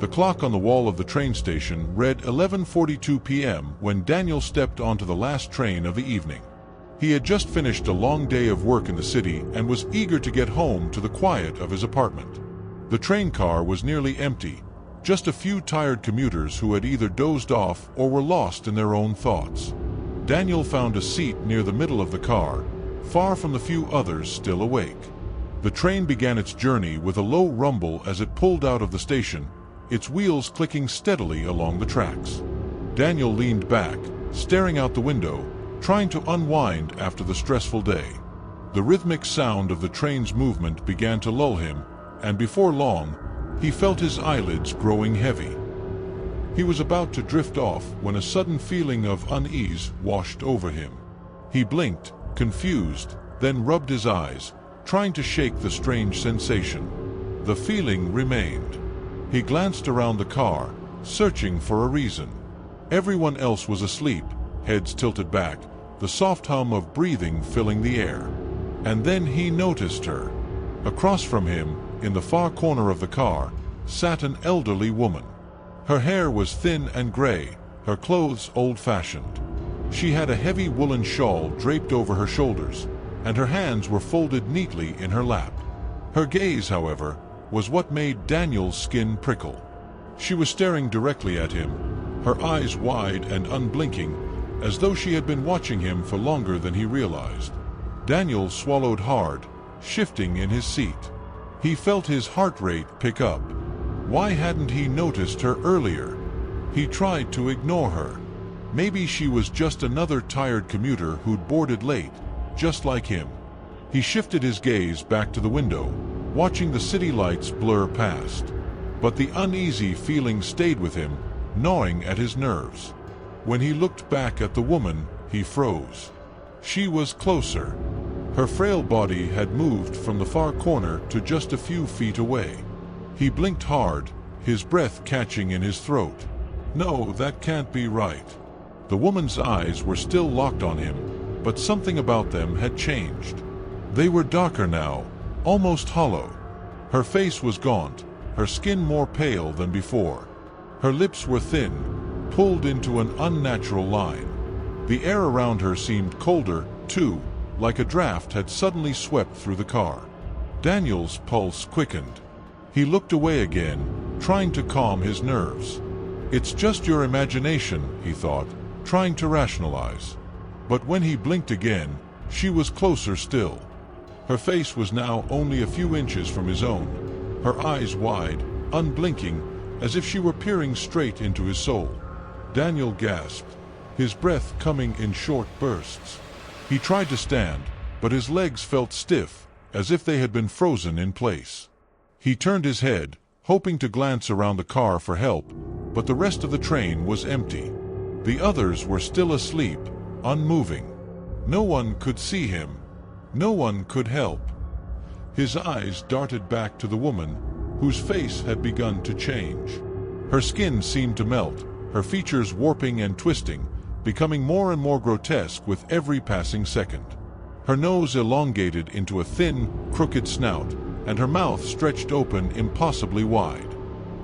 The clock on the wall of the train station read 11:42 p.m. when Daniel stepped onto the last train of the evening. He had just finished a long day of work in the city and was eager to get home to the quiet of his apartment. The train car was nearly empty, just a few tired commuters who had either dozed off or were lost in their own thoughts. Daniel found a seat near the middle of the car, far from the few others still awake. The train began its journey with a low rumble as it pulled out of the station, its wheels clicking steadily along the tracks. Daniel leaned back, staring out the window, trying to unwind after the stressful day. The rhythmic sound of the train's movement began to lull him, and before long, he felt his eyelids growing heavy. He was about to drift off when a sudden feeling of unease washed over him. He blinked, confused, then rubbed his eyes, trying to shake the strange sensation. The feeling remained. He glanced around the car, searching for a reason. Everyone else was asleep, heads tilted back, the soft hum of breathing filling the air. And then he noticed her. Across from him, in the far corner of the car, sat an elderly woman. Her hair was thin and gray, her clothes old-fashioned. She had a heavy woolen shawl draped over her shoulders, and her hands were folded neatly in her lap. Her gaze, however, was what made Daniel's skin prickle. She was staring directly at him, her eyes wide and unblinking, as though she had been watching him for longer than he realized. Daniel swallowed hard, shifting in his seat. He felt his heart rate pick up. Why hadn't he noticed her earlier? He tried to ignore her. Maybe she was just another tired commuter who'd boarded late, just like him. He shifted his gaze back to the window, watching the city lights blur past. But the uneasy feeling stayed with him, gnawing at his nerves. When he looked back at the woman, he froze. She was closer. Her frail body had moved from the far corner to just a few feet away. He blinked hard, his breath catching in his throat. No, that can't be right. The woman's eyes were still locked on him, but something about them had changed. They were darker now, almost hollow. Her face was gaunt, her skin more pale than before. Her lips were thin, pulled into an unnatural line. The air around her seemed colder, too, like a draft had suddenly swept through the car. Daniel's pulse quickened. He looked away again, trying to calm his nerves. It's just your imagination, he thought, trying to rationalize. But when he blinked again, she was closer still. Her face was now only a few inches from his own, her eyes wide, unblinking, as if she were peering straight into his soul. Daniel gasped, his breath coming in short bursts. He tried to stand, but his legs felt stiff, as if they had been frozen in place. He turned his head, hoping to glance around the car for help, but the rest of the train was empty. The others were still asleep, unmoving. No one could see him. No one could help. His eyes darted back to the woman, whose face had begun to change. Her skin seemed to melt, her features warping and twisting, becoming more and more grotesque with every passing second. Her nose elongated into a thin, crooked snout, and her mouth stretched open impossibly wide.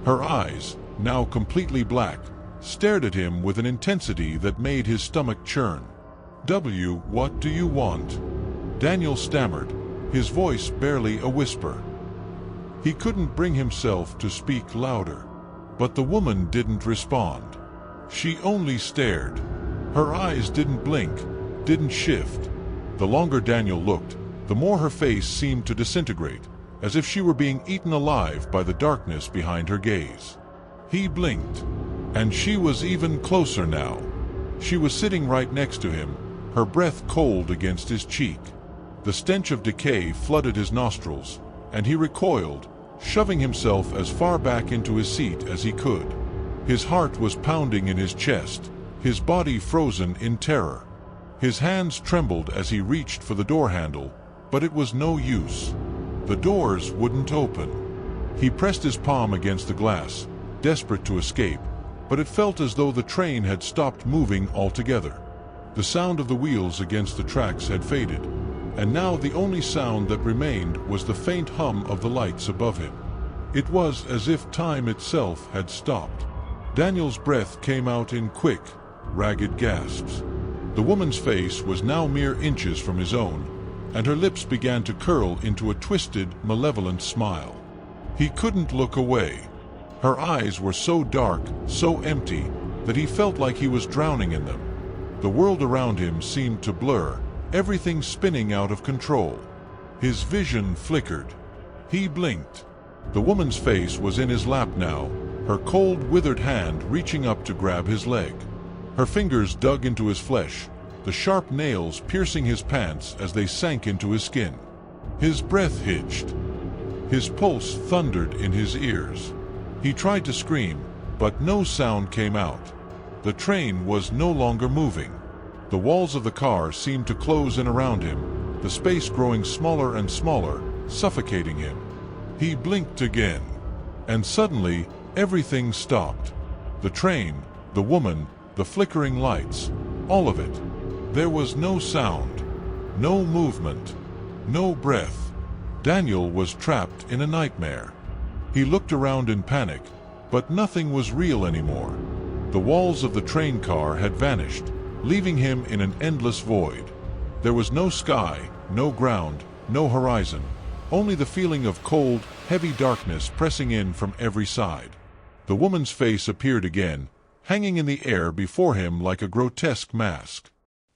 Her eyes, now completely black, stared at him with an intensity that made his stomach churn. What do you want?" Daniel stammered, his voice barely a whisper. He couldn't bring himself to speak louder. But the woman didn't respond. She only stared. Her eyes didn't blink, didn't shift. The longer Daniel looked, the more her face seemed to disintegrate, as if she were being eaten alive by the darkness behind her gaze. He blinked, and she was even closer now. She was sitting right next to him, her breath cold against his cheek. The stench of decay flooded his nostrils, and he recoiled, shoving himself as far back into his seat as he could. His heart was pounding in his chest, his body frozen in terror. His hands trembled as he reached for the door handle, but it was no use. The doors wouldn't open. He pressed his palm against the glass, desperate to escape, but it felt as though the train had stopped moving altogether. The sound of the wheels against the tracks had faded, and now the only sound that remained was the faint hum of the lights above him. It was as if time itself had stopped. Daniel's breath came out in quick, ragged gasps. The woman's face was now mere inches from his own, and her lips began to curl into a twisted, malevolent smile. He couldn't look away. Her eyes were so dark, so empty, that he felt like he was drowning in them. The world around him seemed to blur, everything spinning out of control. His vision flickered. He blinked. The woman's face was in his lap now, her cold, withered hand reaching up to grab his leg. Her fingers dug into his flesh, the sharp nails piercing his pants as they sank into his skin. His breath hitched. His pulse thundered in his ears. He tried to scream, but no sound came out. The train was no longer moving. The walls of the car seemed to close in around him, the space growing smaller and smaller, suffocating him. He blinked again, and suddenly everything stopped. The train, the woman, the flickering lights, all of it. There was no sound, no movement, no breath. Daniel was trapped in a nightmare. He looked around in panic, but nothing was real anymore. The walls of the train car had vanished, leaving him in an endless void. There was no sky, no ground, no horizon, only the feeling of cold, heavy darkness pressing in from every side. The woman's face appeared again, hanging in the air before him like a grotesque mask.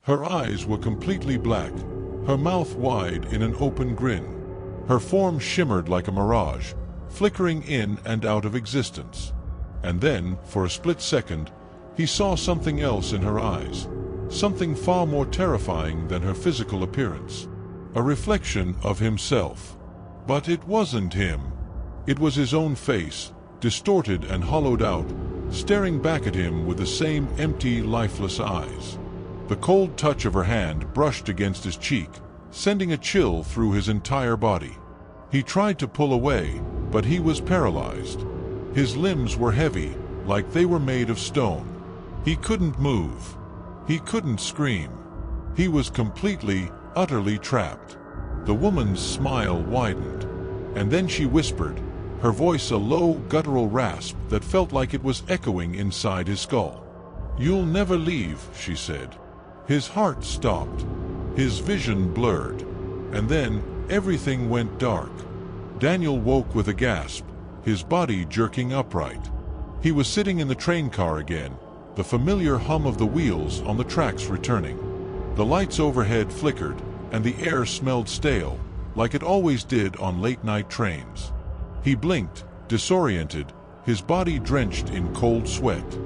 Her eyes were completely black, her mouth wide in an open grin. Her form shimmered like a mirage, flickering in and out of existence. And then, for a split second, he saw something else in her eyes, something far more terrifying than her physical appearance. A reflection of himself. But it wasn't him. It was his own face, distorted and hollowed out, staring back at him with the same empty, lifeless eyes. The cold touch of her hand brushed against his cheek, sending a chill through his entire body. He tried to pull away, but he was paralyzed. His limbs were heavy, like they were made of stone. He couldn't move. He couldn't scream. He was completely, utterly trapped. The woman's smile widened, and then she whispered, her voice a low, guttural rasp that felt like it was echoing inside his skull. "You'll never leave," she said. His heart stopped. His vision blurred. And then, everything went dark. Daniel woke with a gasp, his body jerking upright. He was sitting in the train car again, the familiar hum of the wheels on the tracks returning. The lights overhead flickered, and the air smelled stale, like it always did on late-night trains. He blinked, disoriented, his body drenched in cold sweat.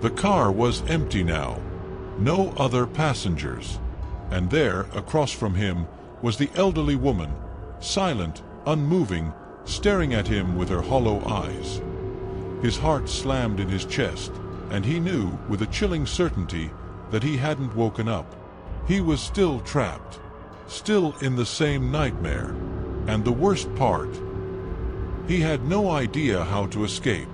The car was empty now. No other passengers. And there, across from him, was the elderly woman, silent, unmoving, staring at him with her hollow eyes. His heart slammed in his chest, and he knew, with a chilling certainty, that he hadn't woken up. He was still trapped, still in the same nightmare. And the worst part, he had no idea how to escape.